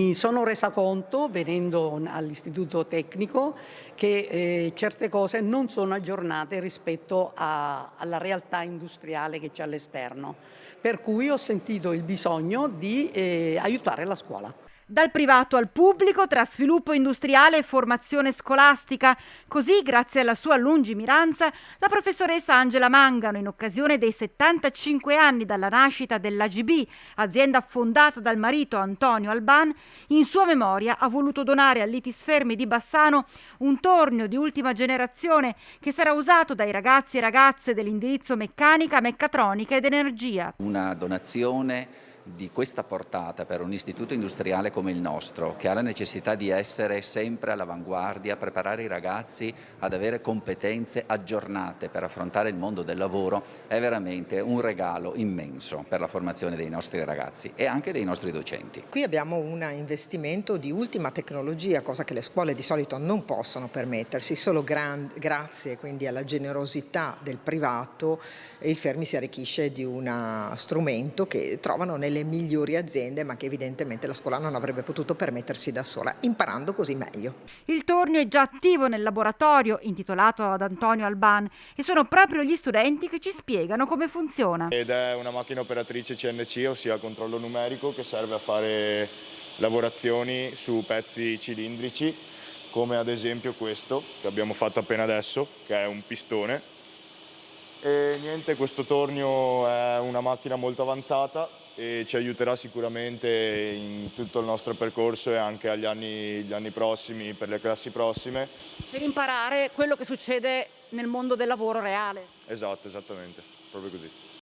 Mi sono resa conto, venendo all'istituto tecnico, che certe cose non sono aggiornate rispetto alla realtà industriale che c'è all'esterno, per cui ho sentito il bisogno di aiutare la scuola. Dal privato al pubblico, tra sviluppo industriale e formazione scolastica. Così, grazie alla sua lungimiranza, la professoressa Angela Mangano, in occasione dei 75 anni dalla nascita dell'AGB, azienda fondata dal marito Antonio Alban, in sua memoria ha voluto donare all'ITIS Fermi di Bassano un tornio di ultima generazione che sarà usato dai ragazzi e ragazze dell'indirizzo meccanica, meccatronica ed energia. Una donazione di questa portata per un istituto industriale come il nostro, che ha la necessità di essere sempre all'avanguardia, preparare i ragazzi ad avere competenze aggiornate per affrontare il mondo del lavoro, è veramente un regalo immenso per la formazione dei nostri ragazzi e anche dei nostri docenti. Qui abbiamo un investimento di ultima tecnologia, cosa che le scuole di solito non possono permettersi, solo grazie quindi alla generosità del privato il Fermi si arricchisce di uno strumento che trovano nelle migliori aziende ma che evidentemente la scuola non avrebbe potuto permettersi da sola, imparando così meglio. Il tornio è già attivo nel laboratorio intitolato ad Antonio Alban e sono proprio gli studenti che ci spiegano come funziona. Ed è una macchina operatrice CNC, ossia controllo numerico, che serve a fare lavorazioni su pezzi cilindrici, come ad esempio questo che abbiamo fatto appena adesso, che è un pistone. E niente, questo tornio è una macchina molto avanzata e ci aiuterà sicuramente in tutto il nostro percorso e anche gli anni prossimi, per le classi prossime. Per imparare quello che succede nel mondo del lavoro reale. Esatto, esattamente, proprio così.